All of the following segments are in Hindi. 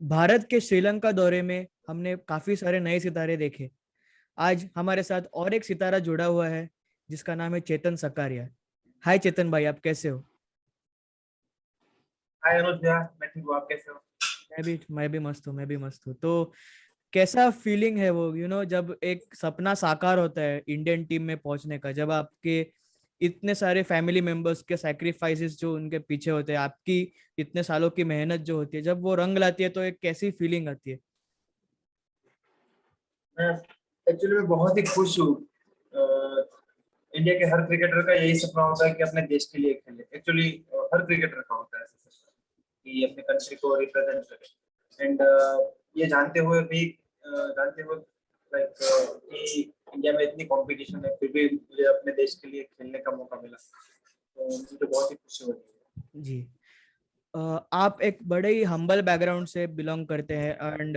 भारत के श्रीलंका दौरे में हमने काफी सारे नए सितारे देखे। आज हमारे साथ और एक सितारा जुड़ा हुआ है जिसका नाम है चेतन सकारिया। हाय चेतन भाई, आप कैसे हो? हाय अनुज भैया, मैं ठीक हूँ। आप कैसे हो? मैं भी मस्त हूँ, मैं भी मस्त हूँ। तो कैसा फीलिंग है वो जब एक सपना साकार होता है इंडियन टीम में पहुंचने का, जब आपके इतने सारे फैमिली मेंबर्स के सैक्रिफाइसेस जो उनके पीछे होते हैं, आपकी इतने सालों की मेहनत जो होती है, जब वो रंग लाती है तो एक कैसी फीलिंग आती है? मैं एक्चुअली मैं बहुत ही खुश हूँ। इंडिया के हर क्रिकेटर का यही सपना होता है कि अपने देश के लिए खेले। एक्चुअली हर क्रिकेटर का होता है ऐसा सपना कि अपने कंट्री को रिप्रेजेंट करे। एंड ये जानते हुए लाइक कि इंडिया में इतनी कंपटीशन है, फिर भी मुझे अपने देश के लिए खेलने का मौका मिला, तो मुझे बहुत ही खुशी हो रही है। जी। आप एक बड़े ही हम्बल बैकग्राउंड से बिलोंग करते हैं एंड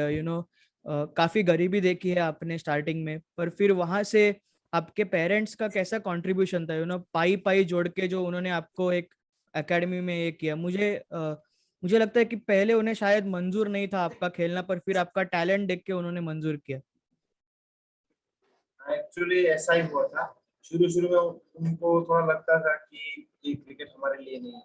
काफी गरीबी देखी है आपने स्टार्टिंग में, पर फिर वहां से आपके पेरेंट्स का कैसा कंट्रीब्यूशन था? पाई पाई जोड़ के जो उन्होंने आपको एक एकेडमी में ये किया। मुझे लगता है कि पहले उन्हें शायद मंजूर नहीं था आपका खेलना, पर फिर आपका टैलेंट देख के उन्होंने मंजूर किया। एक्चुअली ऐसा ही हुआ था। शुरू शुरू में उनको थोड़ा लगता था कि ये क्रिकेट हमारे लिए नहीं है,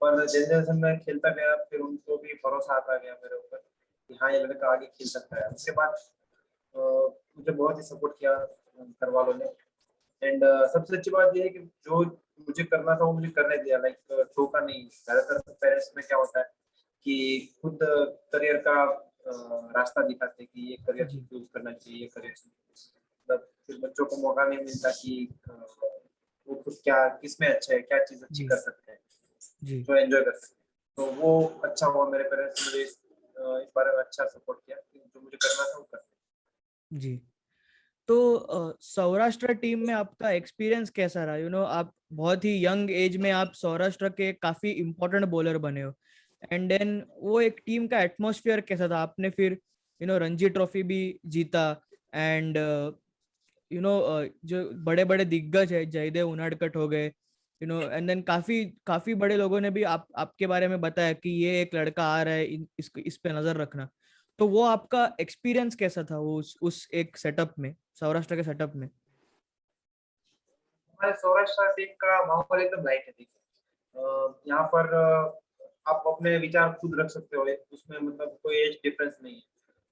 पर जैसे जैसे मैं खेलता गया फिर उनको भी भरोसा आता गया मेरे ऊपर कि हाँ, ये लड़का आगे खेल सकता है। उसके बाद मुझे बहुत ही सपोर्ट किया घर वालों ने। एंड सबसे अच्छी बात ये है कि जो मुझे करना था वो मुझे करने दिया, लाइक टोका नहीं। ज्यादातर पेरेंट्स में क्या होता है कि खुद करियर का रास्ता दिखाते हैं कि ये करियर जी। चूज करना चाहिए, ये करियर मतलब फिर बच्चों को मौका नहीं मिलता कि वो खुद क्या किसमें अच्छा है, क्या चीज अच्छी जी। कर सकते हैं, जी। जो एंजॉय कर सकते हैं। तो वो अच्छा हुआ, मेरे पेरेंट्स ने मुझे इस बारे में अच्छा सपोर्ट किया कि जो मुझे करना था वो कर। जी। तो सौराष्ट्र टीम में आपका एक्सपीरियंस कैसा रहा? आप बहुत ही यंग एज में आप सौराष्ट्र के काफी इंपॉर्टेंट बॉलर बने हो, एंड देन वो एक टीम का एटमॉस्फेयर कैसा था? आपने फिर रणजी ट्रॉफी भी जीता, एंड जो बड़े बड़े दिग्गज है, जयदेव उनाडकट हो गए, एंड देन काफी काफी बड़े लोगों ने भी आपके बारे में बताया कि ये एक लड़का आ रहा है, इस पे नजर रखना। तो वो आपका एक्सपीरियंस कैसा था वो उस एक सेटअप में, सौराष्ट्र के सेटअप में? हमारे सौराष्ट्र टीम का माहौल एकदम लाइट है। देखिए यहाँ पर आप अपने विचार खुद रख सकते हो, उसमें मतलब कोई एज डिफरेंस नहीं है।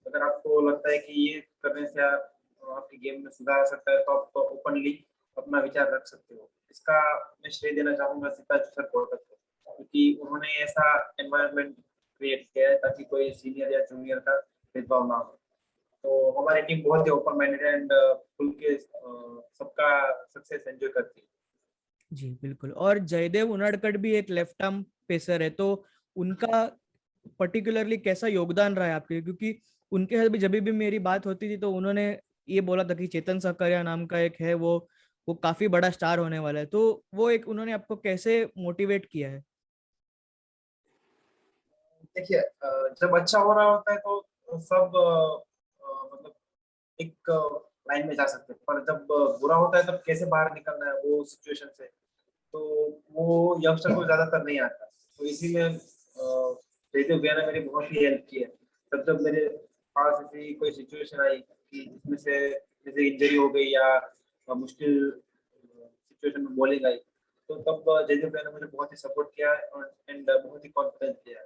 अगर आपको लगता है कि ये करने से आपकी गेम में सुधार आ सकता है तो आप ओपनली अपना विचार रख सकते हो। इसका मैं श्रेय देना चाहूंगा सिद्धार्थ सर कोटक को, क्योंकि उन्होंने ऐसा एनवायरनमेंट क्रिएट किया है ताकि कोई सीनियर या जूनियर का भेदभाव ना हो। तो हमारी टीम बहुत ही ओपन माइंडेड एंड खुल के सबका सक्सेस एंजॉय करती है। जी बिल्कुल। और जयदेव उनाडकट भी एक लेफ्ट आर्म पेसर है, तो उनका पर्टिकुलरली कैसा योगदान रहा है आपके लिए? क्योंकि उनके साथ भी जब भी मेरी बात होती थी तो उन्होंने ये बोला था कि चेतन सकरिया नाम का एक है, वो काफी बड़ा स्टार होने वाला है। तो वो एक उन्होंने आपको कैसे मोटिवेट किया है? देखिए जब अच्छा हो रहा होता है तो सब मतलब एक लाइन में जा सकते हैं, पर जब बुरा होता है तब कैसे बाहर निकलना है वो सिचुएशन से, तो वो यंगस्टर को ज्यादातर नहीं आता। तो इसीलिए जयदेव भैया ने मेरी बहुत ही हेल्प की है। तब जब मेरे पास ऐसी कोई सिचुएशन आई कि जिसमें से जैसे इंजरी हो गई या मुश्किल सिचुएशन में बॉलिंग आई, तो तब जयदेव भैया ने मुझे बहुत ही सपोर्ट किया है और एंड बहुत ही कॉन्फिडेंस दिया है।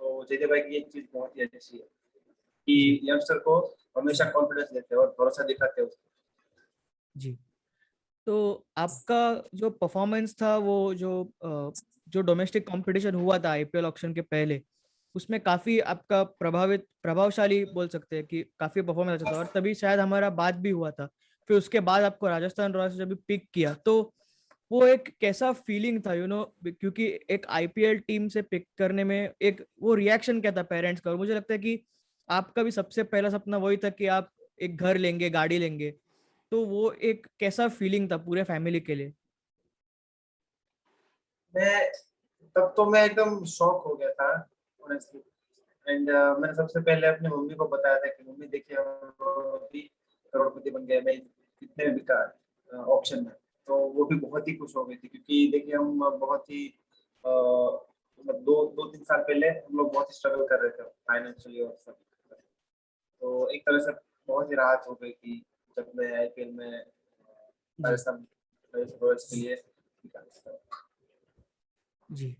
तो जयदेव भाई की ये चीज बहुत ही अच्छी है जी। कि यंगस्टर को हमेशा कॉन्फिडेंस देते हैं और भरोसा दिखाते हैं उसको। जी। तो आपका जो परफॉर्मेंस था, वो जो डोमेस्टिक कंपटीशन हुआ था आईपीएल ऑक्शन के पहले, उसमें काफी आपका प्रभावशाली बोल सकते हैं कि काफी परफॉर्मेंस अच्छा था, और तभी शायद हमारा बात भी हुआ था। फिर उसके बाद आपको राजस्थान रॉयल्स ने जब पिक किया तो वो एक कैसा फीलिंग था? क्योंकि एक आईपीएल टीम से पिक करने में एक वो रिएक्शन क्या था पेरेंट्स का? और मुझे लगता है कि आपका भी सबसे पहला सपना वही था कि आप एक घर लेंगे, गाड़ी लेंगे। तो वो एक कैसा फीलिंग था पूरे फैमिली के लिए? मैं तब तो मैं एकदम शॉक हो गया था ऑनेस्टली। एंड मैंने सबसे पहले अपनी मम्मी को बताया था कि मम्मी देखिए हम भी करोड़पति बन गए, मैं कितने में बिका ऑप्शन में। तो वो भी बहुत ही खुश हो गई थी, क्योंकि देखिए हम बहुत ही मतलब 2-3 साल पहले हम लोग बहुत स्ट्रगल कर रहे थे फाइनेंशियली और सब। तो एक तरह से बहुत ही राहत हो गई कि जब मैं आईपीएल में जी, राजस्थान रॉयल्स के लिए निकाला। जी।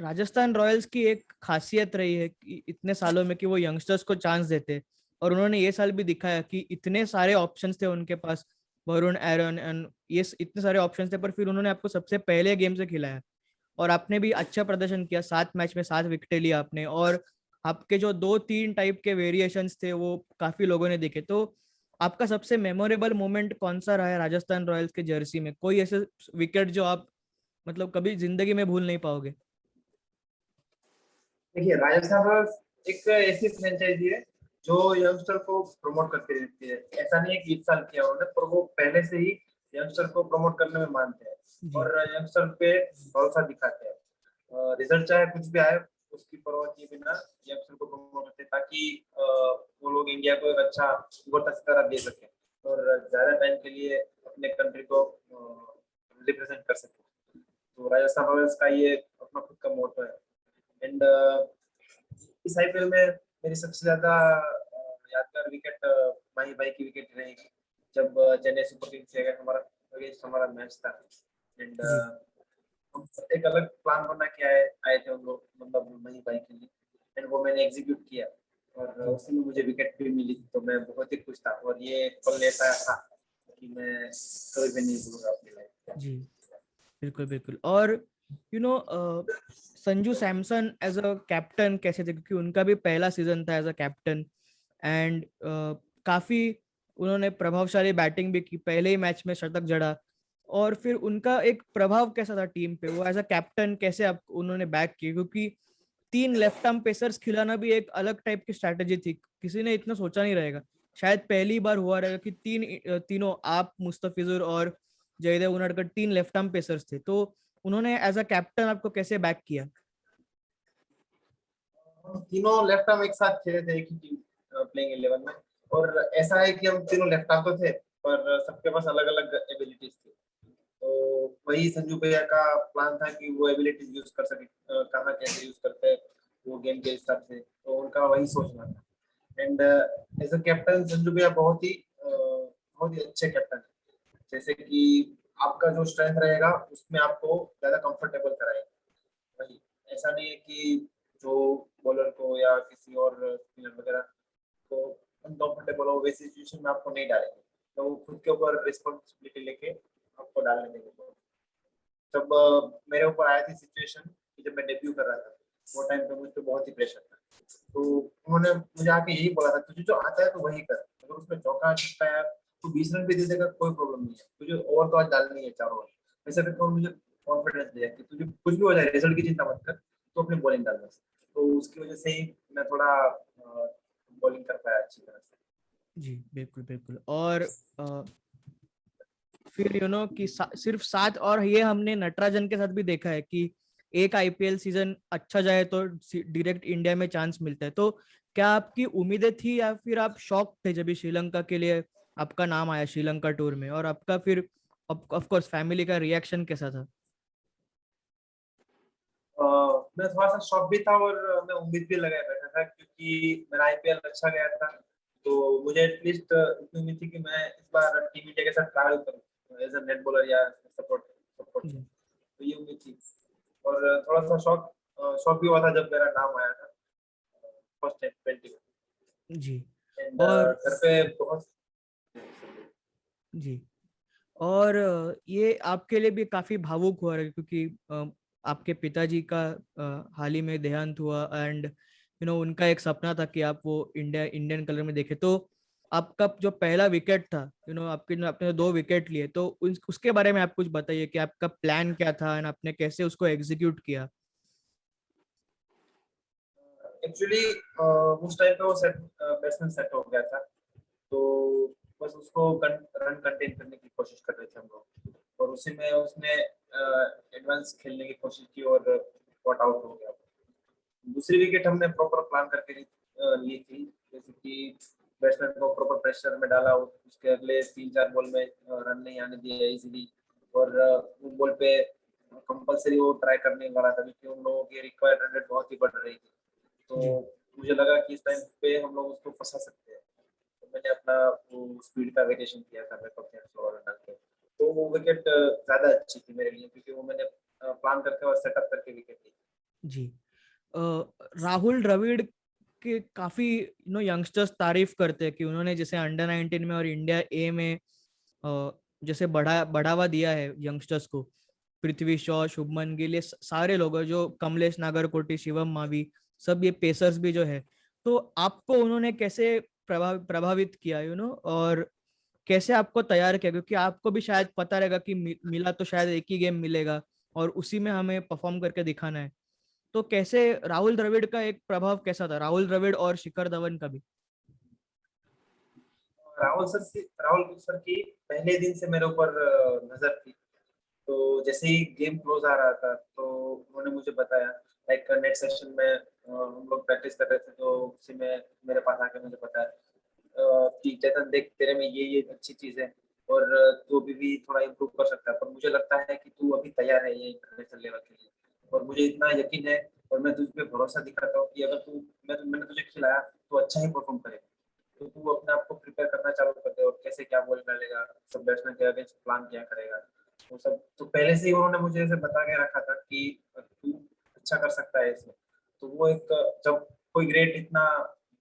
राजस्थान रॉयल्स की एक खासियत रही है कि इतने सालों में कि वो यंगस्टर्स को चांस देते, और उन्होंने ये साल भी दिखाया कि इतने सारे ऑप्शंस थे उनके पास, वरुण एरन एंड ये इतने सारे ऑप्शंस थे, पर फिर उन्होंने आपको सबसे पहले गेम से खिलाया और आपने भी अच्छा प्रदर्शन किया। 7 मैच में 7 विकेटें लिया आपने, और आपके जो 2-3 टाइप के वेरिएशंस थे वो काफी लोगों ने देखे। तो आपका सबसे मेमोरेबल मोमेंट कौन सा रहा है राजस्थान रॉयल्स के जर्सी में? कोई ऐसे विकेट जो आप मतलब कभी जिंदगी में भूल नहीं पाओगे? देखिए, राजस्थान रॉयल्स एक ऐसी फ्रेंचाइजी है जो यंगस्टर को प्रमोट करती रहती है। ऐसा नहीं है कि इस साल किया उन्होंने, पर वो पहले से ही यंगस्टर को प्रमोट करने में मानते हैं जी, और यंगस्टर पे भरोसा दिखाते हैं। रिजल्ट चाहे कुछ भी आए, उसकी परवाह किए बिना यंगस्टर को प्रमोट करते हैं, ताकि वो लोग इंडिया को एक अच्छा उभरता सितारा दे सके और ज्यादा टाइम के लिए अपने कंट्री को रिप्रेजेंट कर सके। तो राजस्थान रॉयल्स का ये अपना खुद का मोटो है। एंड इस आईपीएल में मेरी सबसे ज्यादा यादगार विकेट माही भाई की विकेट रहेगी, जब चेन्नई सुपर किंग्स के अगेंस्ट हमारा मैच था। एंड जी, हम एक अलग प्लान बना के आए थे उन लोग, मतलब माही भाई के लिए, एंड वो मैंने एग्जीक्यूट किया और जी, उसी में मुझे विकेट भी मिली, तो मैं बहुत ही खुश था और ये पल ऐसा था कि मैं कभी भी नहीं भूलूंगा अपनी लाइफ। जी। बिल्कुल, बिल्कुल। और Sanju Samson as a captain कैसे थे? क्योंकि उनका भी पहला सीजन था एज अ कैप्टन, एंड काफी उन्होंने प्रभावशाली बैटिंग भी की, पहले ही मैच में शतक जड़ा। और फिर उनका एक प्रभाव कैसा था टीम पे? वो एज अ कैप्टन कैसे आप उन्होंने बैक किए? क्योंकि 3 लेफ्ट आर्म पेसर्स खिलाना भी एक अलग टाइप की स्ट्रैटेजी थी, किसी ने इतना सोचा नहीं रहेगा। शायद पहली बार हुआ रहेगा कि तीनों आप, मुस्तफिजुर और Jaydev Unadkat 3 left arm pacers थे। तो उन्होंने एज अ कैप्टन आपको कैसे बैक किया? हम तीनों लेफ्ट आर्म एक साथ खेले थे एक ही टीम प्लेइंग 11 में, और ऐसा है कि हम तीनों लेफ्ट आर्म तो थे, पर सबके पास अलग अलग एबिलिटीज थी। तो वही संजू भैया का प्लान था कि वो एबिलिटीज यूज कर सके, कहाँ कैसे यूज करते हैं वो गेम के हिसाब से, तो उनका वही सोचना था। And as a captain Sanju भैया बहुत ही अच्छे कैप्टन है। जैसे कि आपका जो स्ट्रेंथ रहेगा उसमें आपको ज्यादा कंफर्टेबल कराएगा। वही, ऐसा नहीं है कि जो बॉलर को या किसी और स्पिनर वगैरह को अनकंफर्टेबल हो वैसी सिचुएशन में आपको नहीं डालेंगे, तो वो खुद के ऊपर रिस्पॉन्सिबिलिटी लेके आपको डालने देंगे। तो जब मेरे ऊपर आया थी सिचुएशन कि जब मैं डेब्यू कर रहा था, वो टाइम पे मुझ पे बहुत ही प्रेशर था, तो उन्होंने मुझे आके यही बोला था, तुझे जो आता है तो वही कर, अगर उसमें चौका छक्का है तो 20 रन भी दे देगा, कोई प्रॉब्लम नहीं है, तुझे ओवर तो आज डालनी है, चारों ओवर। वैसे करके उन्होंने मुझे कॉन्फिडेंस दिया कि तुझे कुछ भी हो जाए रिजल्ट की चिंता मत कर, तो अपनी बॉलिंग डाल बस। तो उसकी वजह से ही मैं थोड़ा बॉलिंग कर पाया अच्छी तरह से। जी, बिल्कुल, बिल्कुल। और अ, फिर कि सिर्फ 7, और ये हमने नटराजन के साथ भी देखा है कि एक आईपीएल सीजन अच्छा जाए तो डायरेक्ट इंडिया में चांस मिलता है। तो क्या आपकी उम्मीदें थी, या फिर आप शॉक थे जब भी श्रीलंका के लिए आपका नाम आया श्रीलंका टूर में? और आपका फिर ऑफ कोर्स फैमिली का रिएक्शन कैसा था? मैं थोड़ा सा शॉक भी था और मैं उम्मीद भी लगाए बैठा था, क्योंकि मेरा आईपीएल अच्छा गया था। तो मुझे एटलीस्ट इतनी उम्मीद थी कि मैं इस बार टीम इंडिया के साथ ट्रैवल करूँ एज अ नेट बॉलर या सपोर्ट सपोर्ट में। जी, तो ये उम्मीद थी, और थोड़ा सा शॉक शॉक भी हुआ था जब मेरा नाम आया था फर्स्ट टाइम 20 में। जी। एंड और घर पे बहुत। जी, और ये आपके लिए भी काफी भावुक हुआ है, क्योंकि आपके पिताजी का हाल ही में देहांत हुआ, एंड उनका एक सपना था कि आप वो इंडियन कलर में देखे। तो आपका जो पहला विकेट था, आपने 2 विकेट लिए, तो उसके बारे में आप कुछ बताइए कि आपका प्लान क्या था एंड आपने कैसे उसको एग्जीक्यूट किया? एक्चुअली उस टाइम पे वो सेट बैट्समैन सेट हो गया था, तो बस उसको रन कंटेन करने की कोशिश कर रहे थे हम लोग, और उसी में उसने एडवांस खेलने की कोशिश की और कॉट आउट हो गया। दूसरी विकेट हमने प्रॉपर प्लान करके ली थी, जैसे कि बैट्समैन को प्रॉपर प्रेशर में डाला, उसके अगले 3-4 बॉल में रन नहीं आने दिए इजीली, और वो बॉल पे कंपलसरी वो ट्राई करने वाला था, क्योंकि उन लोगों की रिक्वायर्ड रन रेट बहुत ही बढ़ रही थी। तो जी मुझे लगा कि इस टाइम पे हम लोग उसको फंसा सकते हैं, तो मैंने अपना वो स्पीड का वेरिएशन किया था बैक ऑफ द और डाल के। तो वो विकेट ज्यादा अच्छी थी मेरे लिए, क्योंकि वो मैंने प्लान करके और सेटअप करके विकेट ली। जी। राहुल द्रविड़ के काफी यंगस्टर्स तारीफ करते हैं कि उन्होंने जैसे अंडर 19 में और इंडिया ए में जैसे बढ़ावा दिया है यंगस्टर्स को। पृथ्वी शॉ, शुभमन गिल, ये सारे लोग हैं, जो कमलेश नागरकोटी, शिवम मावी, सब ये पेसर्स भी जो है। तो आपको उन्होंने कैसे प्रभावित किया और कैसे आपको तैयार किया, क्योंकि आपको भी शायद पता रहेगा कि मिला तो शायद एक ही गेम मिलेगा और उसी में हमें परफॉर्म करके दिखाना है। तो कैसे राहुल द्रविड़ का एक प्रभाव कैसा था, राहुल द्रविड़ और शिखर धवन का भी? राहुल सर की पहले दिन से मेरे ऊपर नजर थी। तो जैसे ही गेम क्लोज आ रहा था, तो उन्होंने मुझे बताया, लाइक नेट सेशन में हम लोग प्रैक्टिस कर रहे थे, तो उसी में मेरे पास आके मुझे बताया कि चेतन देख, तेरे में ये अच्छी चीज है, और तू अभी भी थोड़ा इम्प्रूव कर सकता है, पर मुझे लगता है कि तू अभी तैयार है ये इंटरनेशनल लेवल के लिए, और मुझे इतना यकीन है और मैं तुझ पे भरोसा दिखाता हूँ कि अगर मैंने तुझे खिलाया तो अच्छा ही परफॉर्म करेगा। तो तू अपने आप को प्रिपेयर करना चालू कर दे, और कैसे क्या बॉल डालेगा, सब बैट्समैन के अगेंस्ट प्लान क्या करेगा, वो सब तो पहले से ही उन्होंने मुझे ऐसे बता के रखा था कि तू अच्छा कर सकता है इसमें। तो वो एक, जब कोई ग्रेट इतना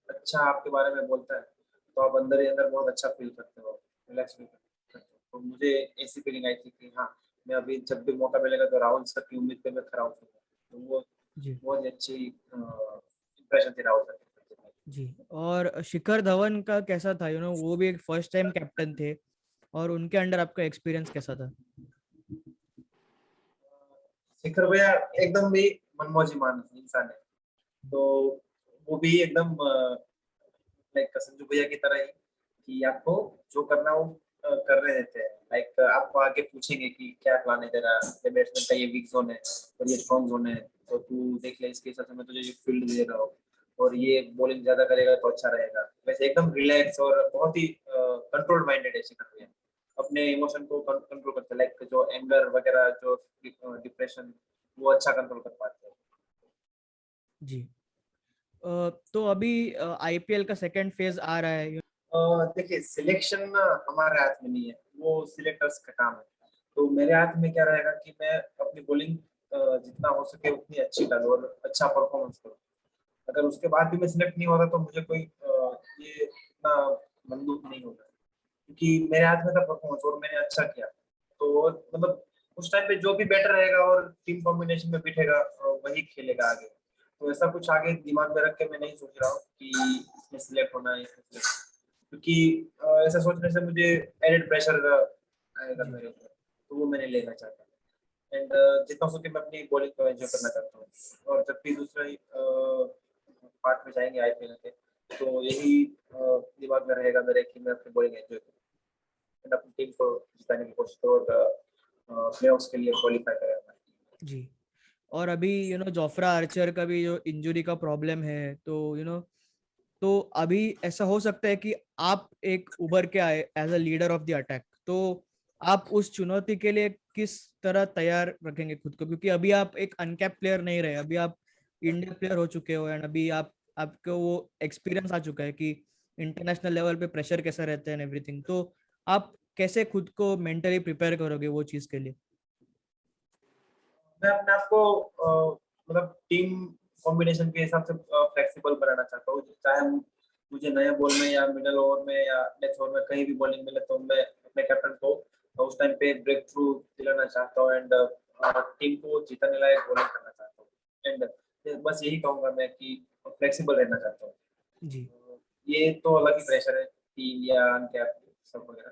अच्छा आपके बारे में बोलता है, तो आप अंदर ही अंदर बहुत अच्छा फील करते हो, रिलैक्स फील करते हो। तो मुझे ऐसी फीलिंग आई थी कि हाँ, मैं अभी जब भी मौका मिलेगा तो राहुल सर की उम्मीद पे मैं खरा उतरूंगा। तो वो जी बहुत ही अच्छी इंप्रेशन थी राहुल सर की। जी। और शिखर धवन का कैसा था, वो भी एक फर्स्ट टाइम कैप्टन थे, और उनके अंडर आपका एक्सपीरियंस कैसा था? शिखर भैया एकदम भी मनमौजी इंसान है। तो वो भी एकदम लाइक संजू भैया की तरह ही, कि आपको जो करना हो कर रहे देते हैं। लाइक आपको आगे पूछेंगे कि क्या प्लान है तेरा, ये बैट्समैन का ये वीक जोन है और ये स्ट्रॉन्ग जोन है, तो तू देख ले, इसके हिसाब से मैं तुझे ये फील्ड दे रहा हूँ, और ये बॉलिंग ज्यादा करेगा तो अच्छा रहेगा। वैसे एकदम रिलैक्स और बहुत ही कंट्रोल्ड माइंडेड है शिखर भैया। अपने इमोशन को कंट्रोल करते हैं, लाइक जो एंगर वगैरह, जो डिप्रेशन, वो अच्छा कंट्रोल कर पाते हैं। जी। तो अभी आईपीएल का सेकंड फेज आ रहा है। देखिए, सिलेक्शन हमारे हाथ में नहीं है, वो सिलेक्टर्स का काम है। तो मेरे हाथ में क्या रहेगा कि मैं अपनी बॉलिंग जितना हो सके उतनी अच्छी डालूं और अच्छा परफॉर्मेंस करूं। अगर उसके बाद भी मैं सिलेक्ट नहीं होता, तो मुझे कोई ये इतना मंदूक नहीं होगा, क्योंकि मेरे हाथ में था परफॉर्मेंस और मैंने अच्छा किया। तो मतलब उस टाइम पे जो भी बेटर रहेगा और टीम कॉम्बिनेशन में बिठेगा, वही खेलेगा आगे। तो ऐसा कुछ आगे दिमाग में रख के मैं नहीं सोच रहा हूँ कि इसमें सिलेक्ट होना है, इसमें select, क्योंकि ऐसा सोचने से मुझे एडेड प्रेशर आएगा जी मेरे ऊपर, तो वो मैंने लेना चाहता हूँ। एंड जितना हो सके मैं अपनी बॉलिंग को एंजॉय करना चाहता हूँ, और जब भी दूसरे पार्ट में जाएंगे आईपीएल के, तो यही दिमाग में रहेगा मेरे कि मैं अपनी बॉलिंग एंजॉय करूँ एंड अपनी टीम को जिताने की कोशिश करूँ, और प्लेऑफ्स के लिए क्वालिफाई करें हमारी टीम। जी। और अभी जोफ्रा आर्चर का भी जो इंजरी का प्रॉब्लम है, तो तो अभी ऐसा हो सकता है कि आप एक उभर के आए as a leader of the attack. तो आप उस चुनौती के लिए किस तरह तैयार रखेंगे खुद को, क्योंकि अभी आप एक अनकैप प्लेयर नहीं रहे, अभी आप इंडियन प्लेयर हो चुके हो, एंड अभी आपको वो एक्सपीरियंस आ चुका है कि इंटरनेशनल लेवल पे प्रेशर कैसा रहता है एंड एवरीथिंग। तो आप कैसे खुद को मेंटली प्रिपेयर करोगे वो चीज के लिए? मैं अपने आप को मतलब टीम कॉम्बिनेशन के हिसाब से फ्लेक्सिबल बनाना चाहता हूँ। चाहे मुझे नए बॉल में या मिडल ओवर में या नेक्स्ट ओवर में कहीं भी बॉलिंग मिले, तो मैं अपने कैप्टन को उस टाइम पे ब्रेक थ्रू दिलाना चाहता हूँ, एंड टीम को जीतने लायक बॉलिंग करना चाहता हूँ। एंड बस यही कहूंगा मैं कि फ्लेक्सिबल रहना चाहता हूँ। जी ये तो अलग ही प्रेशर है, टीम या अनकैप सब वगैरह,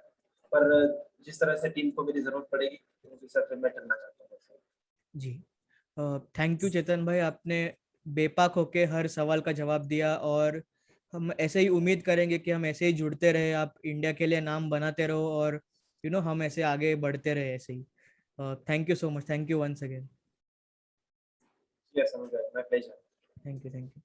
पर जिस तरह से टीम को मेरी जरूरत पड़ेगी, उस हिसाब से मैं करना चाहता हूँ। जी। थैंक यू चेतन भाई, आपने बेपाक होके हर सवाल का जवाब दिया, और हम ऐसे ही उम्मीद करेंगे कि हम ऐसे ही जुड़ते रहे, आप इंडिया के लिए नाम बनाते रहो, और हम ऐसे आगे बढ़ते रहे ऐसे ही। Thank you so much, thank you once again. Yes, I'm good. My pleasure. Thank you, thank you.